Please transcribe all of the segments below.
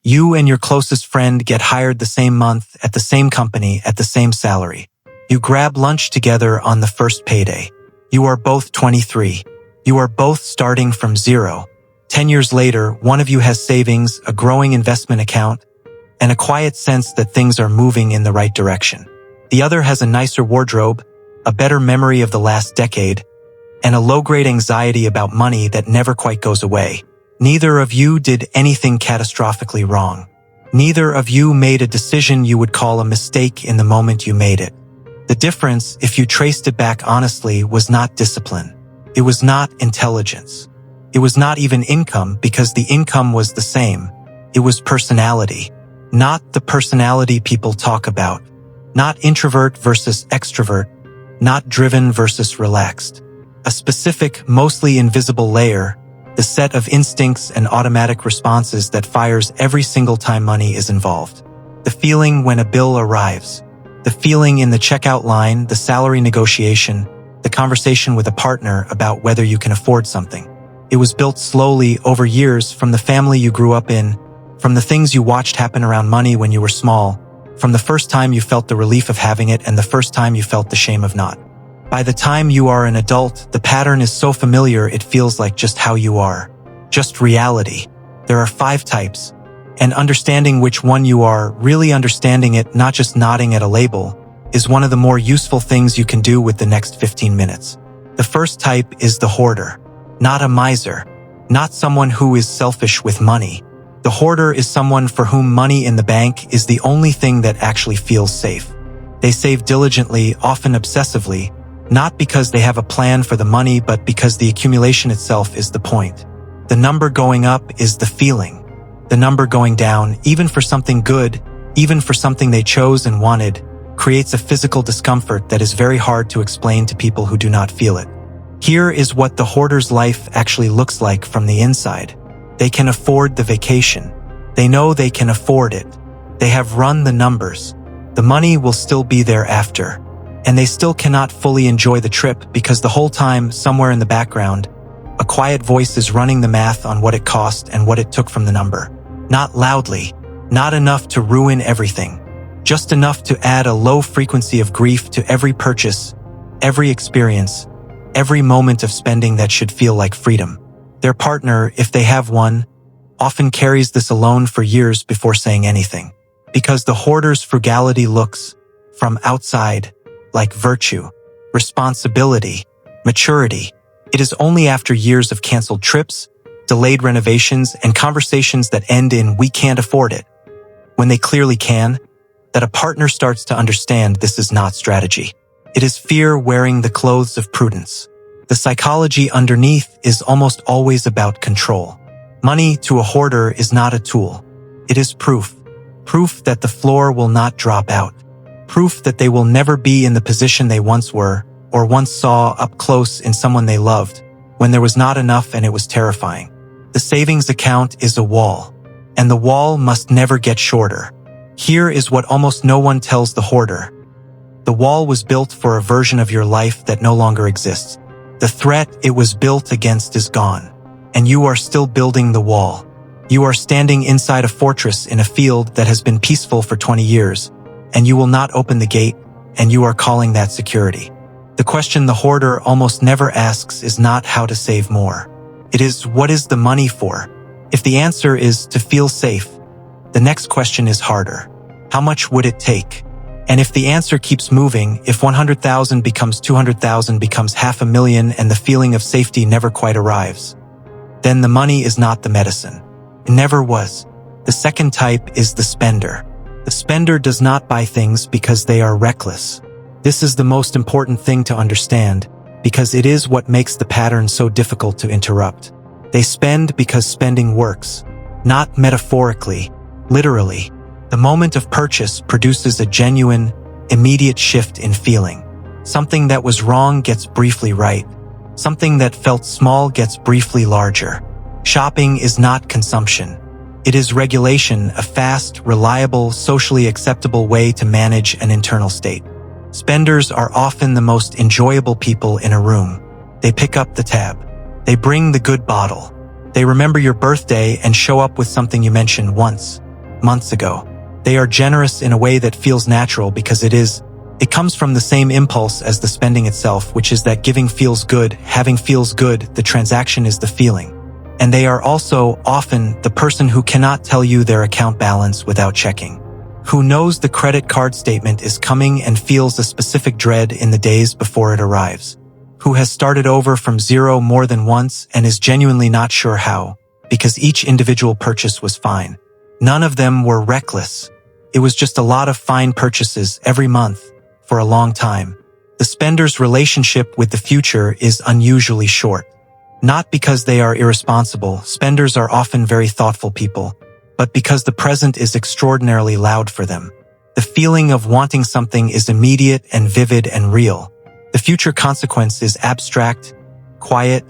You and your closest friend get hired the same month, at the same company, at the same salary. You grab lunch together on the first payday. You are both 23. You are both starting from zero. 10 years later, one of you has savings, a growing investment account, and a quiet sense that things are moving in the right direction. The other has a nicer wardrobe, a better memory of the last decade, and a low-grade anxiety about money that never quite goes away. Neither of you did anything catastrophically wrong. Neither of you made a decision you would call a mistake in the moment you made it. The difference, if you traced it back honestly, was not discipline. It was not intelligence. It was not even income, because the income was the same. It was personality. Not the personality people talk about. Not introvert versus extrovert. Not driven versus relaxed. A specific, mostly invisible layer, the set of instincts and automatic responses that fires every single time money is involved. The feeling when a bill arrives. The feeling in the checkout line, the salary negotiation, the conversation with a partner about whether you can afford something. It was built slowly over years, from the family you grew up in, from the things you watched happen around money when you were small, from the first time you felt the relief of having it and the first time you felt the shame of not. By the time you are an adult, the pattern is so familiar it feels like just how you are. Just reality. There are 5 types. And understanding which one you are, really understanding it, not just nodding at a label, is one of the more useful things you can do with the next 15 minutes. The first type is the hoarder. Not a miser. Not someone who is selfish with money. The hoarder is someone for whom money in the bank is the only thing that actually feels safe. They save diligently, often obsessively, not because they have a plan for the money, but because the accumulation itself is the point. The number going up is the feeling. The number going down, even for something good, even for something they chose and wanted, creates a physical discomfort that is very hard to explain to people who do not feel it. Here is what the hoarder's life actually looks like from the inside. They can afford the vacation. They know they can afford it. They have run the numbers. The money will still be there after. And they still cannot fully enjoy the trip because the whole time, somewhere in the background, a quiet voice is running the math on what it cost and what it took from the number. Not loudly, not enough to ruin everything, just enough to add a low frequency of grief to every purchase, every experience, every moment of spending that should feel like freedom. Their partner, if they have one, often carries this alone for years before saying anything. Because the hoarder's frugality looks, from outside, like virtue, responsibility, maturity. It is only after years of canceled trips, delayed renovations, and conversations that end in "we can't afford it," when they clearly can, that a partner starts to understand this is not strategy. It is fear wearing the clothes of prudence. The psychology underneath is almost always about control. Money to a hoarder is not a tool. It is proof. Proof that the floor will not drop out. Proof that they will never be in the position they once were, or once saw up close in someone they loved, when there was not enough and it was terrifying. The savings account is a wall, and the wall must never get shorter. Here is what almost no one tells the hoarder. The wall was built for a version of your life that no longer exists. The threat it was built against is gone, and you are still building the wall. You are standing inside a fortress in a field that has been peaceful for 20 years, and you will not open the gate, and you are calling that security. The question the hoarder almost never asks is not how to save more. It is, what is the money for? If the answer is to feel safe, the next question is harder. How much would it take? And if the answer keeps moving, if 100,000 becomes 200,000, becomes 500,000, and the feeling of safety never quite arrives, then the money is not the medicine. It never was. The second type is the spender. The spender does not buy things because they are reckless. This is the most important thing to understand, because it is what makes the pattern so difficult to interrupt. They spend because spending works, not metaphorically, literally. The moment of purchase produces a genuine, immediate shift in feeling. Something that was wrong gets briefly right. Something that felt small gets briefly larger. Shopping is not consumption. It is regulation, a fast, reliable, socially acceptable way to manage an internal state. Spenders are often the most enjoyable people in a room. They pick up the tab. They bring the good bottle. They remember your birthday and show up with something you mentioned once. months ago. They are generous in a way that feels natural because it comes from the same impulse as the spending itself, which is that giving feels good, having feels good, the transaction is the feeling. And they are also often the person who cannot tell you their account balance without checking, who knows the credit card statement is coming and feels a specific dread in the days before it arrives, who has started over from zero more than once and is genuinely not sure how, because each individual purchase was fine. None of them were reckless. It was just a lot of fine purchases every month for a long time. The spender's relationship with the future is unusually short. Not because they are irresponsible, spenders are often very thoughtful people, but because the present is extraordinarily loud for them. The feeling of wanting something is immediate and vivid and real. The future consequence is abstract, quiet,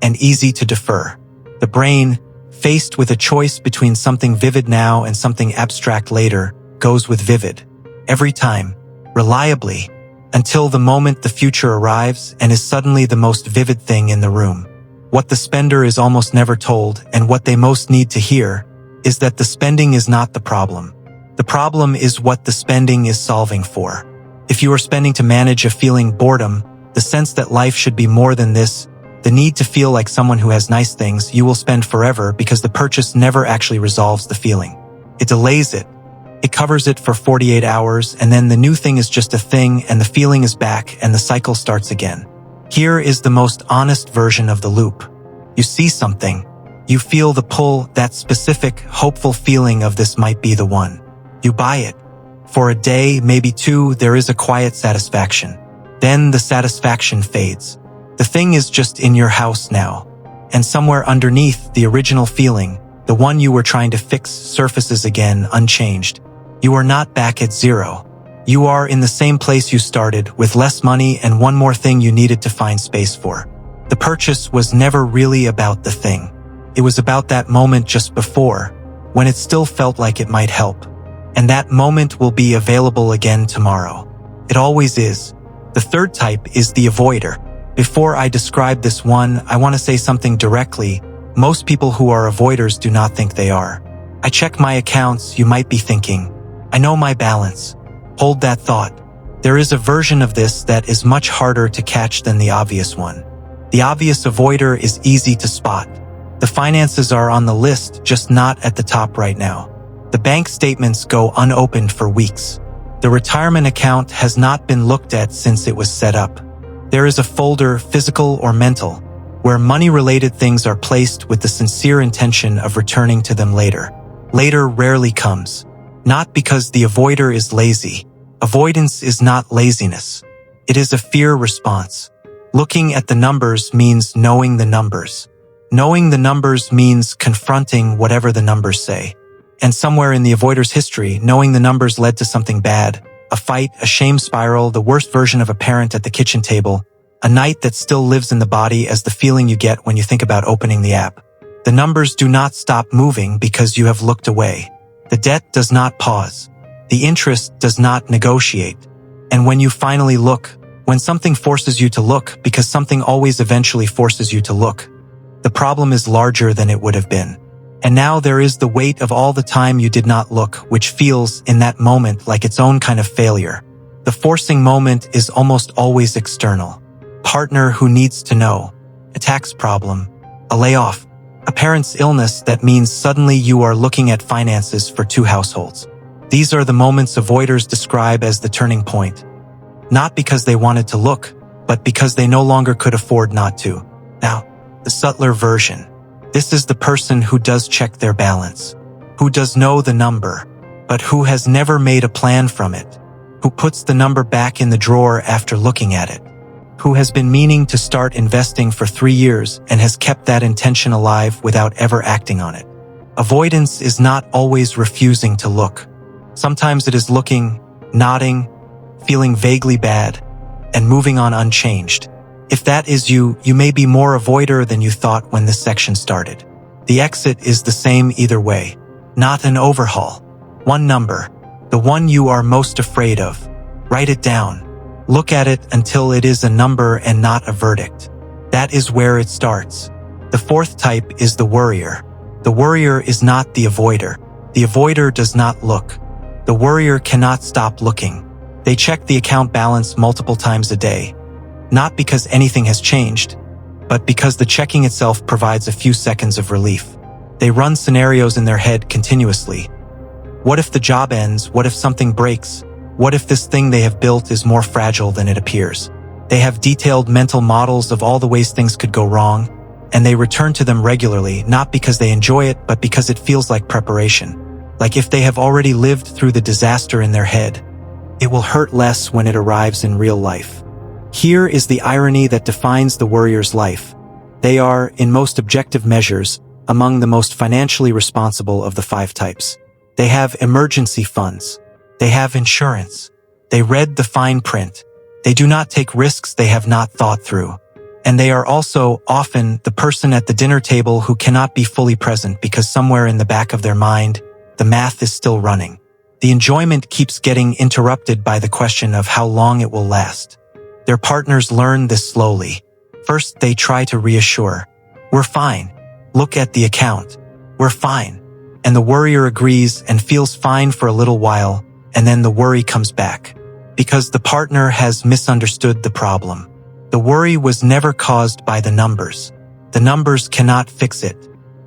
and easy to defer. The brain, faced with a choice between something vivid now and something abstract later, goes with vivid. Every time, reliably, until the moment the future arrives and is suddenly the most vivid thing in the room. What the spender is almost never told, and what they most need to hear, is that the spending is not the problem. The problem is what the spending is solving for. If you are spending to manage a feeling boredom, the sense that life should be more than this, the need to feel like someone who has nice things, you will spend forever because the purchase never actually resolves the feeling. It delays it. It covers it for 48 hours, and then the new thing is just a thing, and the feeling is back, and the cycle starts again. Here is the most honest version of the loop. You see something. You feel the pull, that specific, hopeful feeling of this might be the one. You buy it. For a day, maybe two, there is a quiet satisfaction. Then the satisfaction fades. The thing is just in your house now. And somewhere underneath, the original feeling, the one you were trying to fix, surfaces again, unchanged. You are not back at zero. You are in the same place you started, with less money and one more thing you needed to find space for. The purchase was never really about the thing. It was about that moment just before, when it still felt like it might help. And that moment will be available again tomorrow. It always is. The third type is the avoider. Before I describe this one, I want to say something directly. Most people who are avoiders do not think they are. I check my accounts, you might be thinking. I know my balance. Hold that thought. There is a version of this that is much harder to catch than the obvious one. The obvious avoider is easy to spot. The finances are on the list, just not at the top right now. The bank statements go unopened for weeks. The retirement account has not been looked at since it was set up. There is a folder, physical or mental, where money-related things are placed with the sincere intention of returning to them later. Later rarely comes. Not because the avoider is lazy. Avoidance is not laziness. It is a fear response. Looking at the numbers means knowing the numbers. Knowing the numbers means confronting whatever the numbers say. And somewhere in the avoider's history, knowing the numbers led to something bad. A fight, a shame spiral, the worst version of a parent at the kitchen table, a night that still lives in the body as the feeling you get when you think about opening the app. The numbers do not stop moving because you have looked away. The debt does not pause. The interest does not negotiate. And when you finally look, when something forces you to look, because something always eventually forces you to look, the problem is larger than it would have been. And now there is the weight of all the time you did not look, which feels, in that moment, like its own kind of failure. The forcing moment is almost always external. Partner who needs to know. A tax problem. A layoff. A parent's illness that means suddenly you are looking at finances for two households. These are the moments avoiders describe as the turning point. Not because they wanted to look, but because they no longer could afford not to. Now, the subtler version. This is the person who does check their balance, who does know the number, but who has never made a plan from it, who puts the number back in the drawer after looking at it, who has been meaning to start investing for 3 years and has kept that intention alive without ever acting on it. Avoidance is not always refusing to look. Sometimes it is looking, nodding, feeling vaguely bad, and moving on unchanged. If that is you, you may be more avoider than you thought when this section started. The exit is the same either way. Not an overhaul. One number. The one you are most afraid of. Write it down. Look at it until it is a number and not a verdict. That is where it starts. The fourth type is the worrier. The worrier is not the avoider. The avoider does not look. The worrier cannot stop looking. They check the account balance multiple times a day, not because anything has changed, but because the checking itself provides a few seconds of relief. They run scenarios in their head continuously. What if the job ends? What if something breaks? What if this thing they have built is more fragile than it appears? They have detailed mental models of all the ways things could go wrong, and they return to them regularly, not because they enjoy it, but because it feels like preparation. Like if they have already lived through the disaster in their head, it will hurt less when it arrives in real life. Here is the irony that defines the worrier's life. They are, in most objective measures, among the most financially responsible of the 5 types. They have emergency funds. They have insurance. They read the fine print. They do not take risks they have not thought through. And they are also often the person at the dinner table who cannot be fully present because somewhere in the back of their mind, the math is still running. The enjoyment keeps getting interrupted by the question of how long it will last. Their partners learn this slowly. First, they try to reassure. We're fine. Look at the account. We're fine. And the worrier agrees and feels fine for a little while, and then the worry comes back. Because the partner has misunderstood the problem. The worry was never caused by the numbers. The numbers cannot fix it.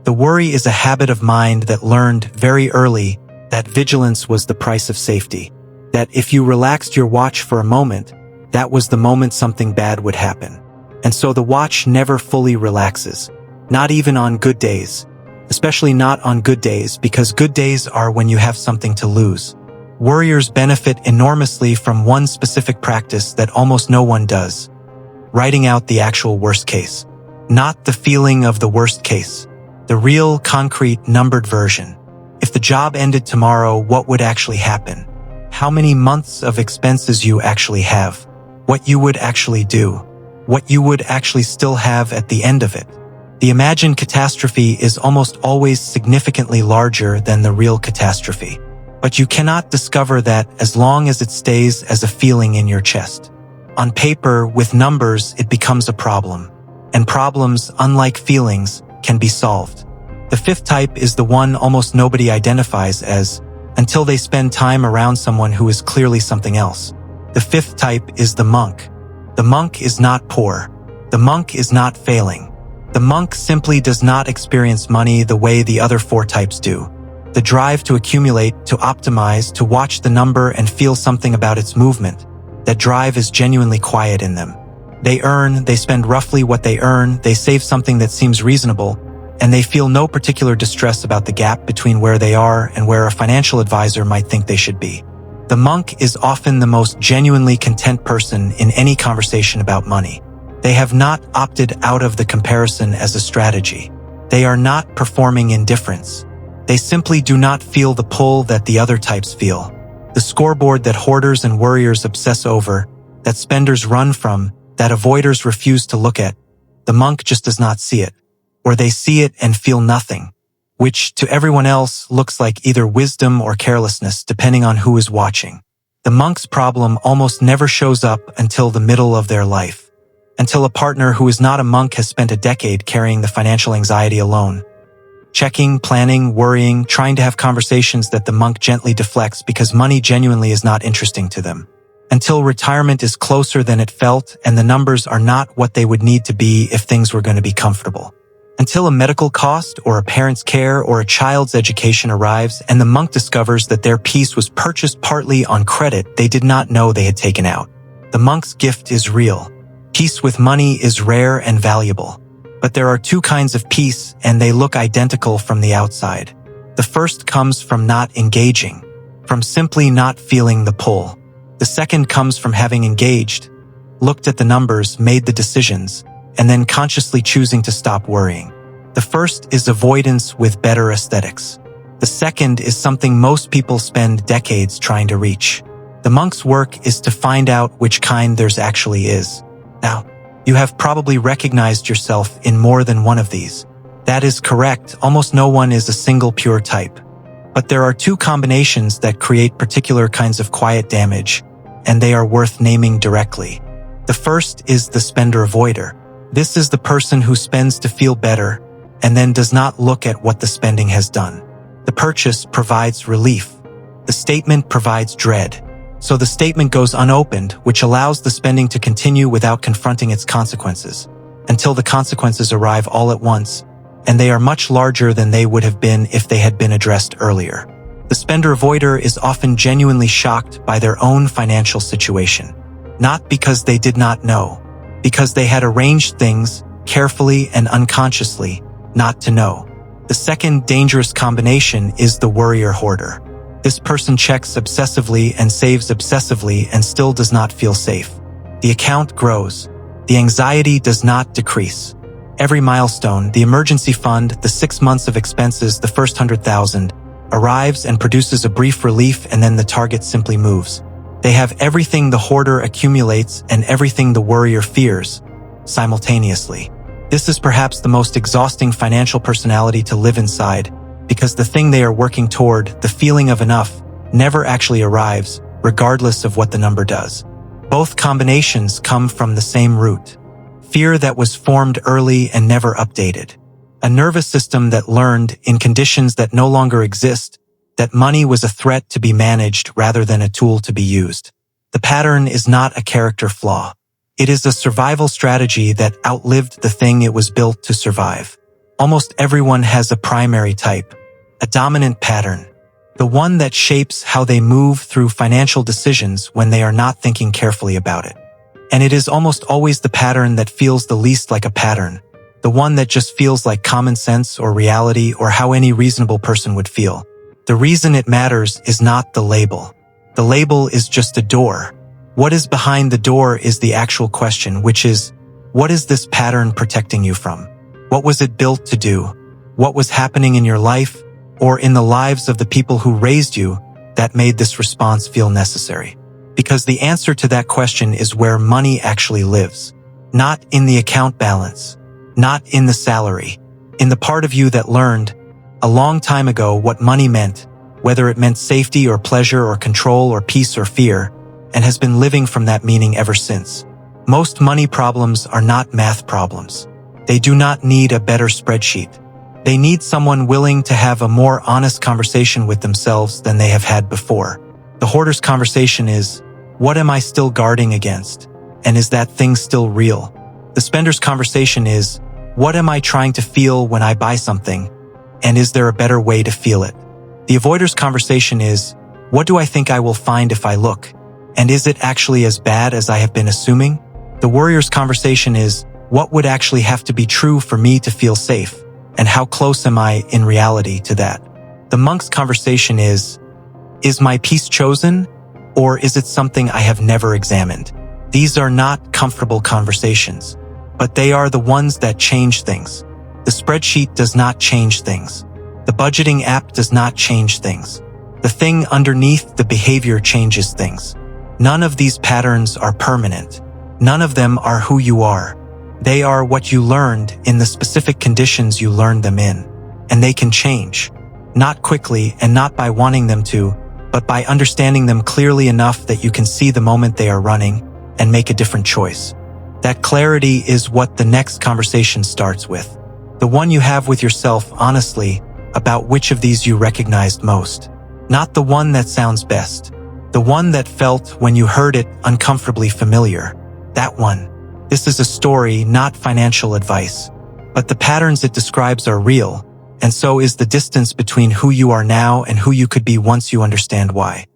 The worry is a habit of mind that learned very early that vigilance was the price of safety. That if you relaxed your watch for a moment, that was the moment something bad would happen. And so the watch never fully relaxes. Not even on good days. Especially not on good days, because good days are when you have something to lose. Worriers benefit enormously from one specific practice that almost no one does. Writing out the actual worst case. Not the feeling of the worst case. The real, concrete, numbered version. If the job ended tomorrow, what would actually happen? How many months of expenses you actually have? What you would actually do? What you would actually still have at the end of it? The imagined catastrophe is almost always significantly larger than the real catastrophe. But you cannot discover that as long as it stays as a feeling in your chest. On paper, with numbers, it becomes a problem. And problems, unlike feelings, can be solved. The 5th type is the one almost nobody identifies as, until they spend time around someone who is clearly something else. The 5th type is the monk. The monk is not poor. The monk is not failing. The monk simply does not experience money the way the other 4 types do. The drive to accumulate, to optimize, to watch the number and feel something about its movement. That drive is genuinely quiet in them. They earn, they spend roughly what they earn, they save something that seems reasonable, and they feel no particular distress about the gap between where they are and where a financial advisor might think they should be. The monk is often the most genuinely content person in any conversation about money. They have not opted out of the comparison as a strategy. They are not performing indifference. They simply do not feel the pull that the other types feel. The scoreboard that hoarders and worriers obsess over, that spenders run from, that avoiders refuse to look at, the monk just does not see it. Or they see it and feel nothing, which to everyone else looks like either wisdom or carelessness depending on who is watching. The monk's problem almost never shows up until the middle of their life. Until a partner who is not a monk has spent a decade carrying the financial anxiety alone. Checking, planning, worrying, trying to have conversations that the monk gently deflects because money genuinely is not interesting to them. Until retirement is closer than it felt and the numbers are not what they would need to be if things were going to be comfortable. Until a medical cost or a parent's care or a child's education arrives and the monk discovers that their peace was purchased partly on credit they did not know they had taken out. The monk's gift is real. Peace with money is rare and valuable. But there are 2 kinds of peace and they look identical from the outside. The first comes from not engaging, from simply not feeling the pull. The second comes from having engaged, looked at the numbers, made the decisions, and then consciously choosing to stop worrying. The first is avoidance with better aesthetics. The second is something most people spend decades trying to reach. The monk's work is to find out which kind theirs actually is. Now, you have probably recognized yourself in more than one of these. That is correct, almost no one is a single pure type. But there are 2 combinations that create particular kinds of quiet damage, and they are worth naming directly. The first is the spender-avoider. This is the person who spends to feel better and then does not look at what the spending has done. The purchase provides relief. The statement provides dread. So the statement goes unopened, which allows the spending to continue without confronting its consequences, until the consequences arrive all at once, and they are much larger than they would have been if they had been addressed earlier. The spender-avoider is often genuinely shocked by their own financial situation. Not because they did not know, because they had arranged things carefully and unconsciously not to know. The second dangerous combination is the worrier-hoarder. This person checks obsessively and saves obsessively and still does not feel safe. The account grows. The anxiety does not decrease. Every milestone, the emergency fund, the 6 months of expenses, the first 100,000, arrives and produces a brief relief, and then the target simply moves. They have everything the hoarder accumulates and everything the worrier fears, simultaneously. This is perhaps the most exhausting financial personality to live inside, because the thing they are working toward, the feeling of enough, never actually arrives, regardless of what the number does. Both combinations come from the same root. Fear that was formed early and never updated. A nervous system that learned, in conditions that no longer exist, that money was a threat to be managed rather than a tool to be used. The pattern is not a character flaw. It is a survival strategy that outlived the thing it was built to survive. Almost everyone has a primary type, a dominant pattern, the one that shapes how they move through financial decisions when they are not thinking carefully about it. And it is almost always the pattern that feels the least like a pattern, the one that just feels like common sense or reality or how any reasonable person would feel. The reason it matters is not the label. The label is just a door. What is behind the door is the actual question, which is, what is this pattern protecting you from? What was it built to do? What was happening in your life or in the lives of the people who raised you that made this response feel necessary? Because the answer to that question is where money actually lives. Not in the account balance, not in the salary, in the part of you that learned a long time ago what money meant, whether it meant safety or pleasure or control or peace or fear, and has been living from that meaning ever since. Most money problems are not math problems. They do not need a better spreadsheet. They need someone willing to have a more honest conversation with themselves than they have had before. The hoarder's conversation is, what am I still guarding against? And is that thing still real? The spender's conversation is, what am I trying to feel when I buy something? And is there a better way to feel it? The avoider's conversation is, what do I think I will find if I look? And is it actually as bad as I have been assuming? The worrier's conversation is, what would actually have to be true for me to feel safe? And how close am I in reality to that? The monk's conversation is my peace chosen? Or is it something I have never examined? These are not comfortable conversations, but they are the ones that change things. The spreadsheet does not change things. The budgeting app does not change things. The thing underneath the behavior changes things. None of these patterns are permanent. None of them are who you are. They are what you learned in the specific conditions you learned them in. And they can change. Not quickly and not by wanting them to, but by understanding them clearly enough that you can see the moment they are running and make a different choice. That clarity is what the next conversation starts with. The one you have with yourself honestly about which of these you recognized most. Not the one that sounds best. The one that felt when you heard it uncomfortably familiar. That one. This is a story, not financial advice. But the patterns it describes are real, and so is the distance between who you are now and who you could be once you understand why.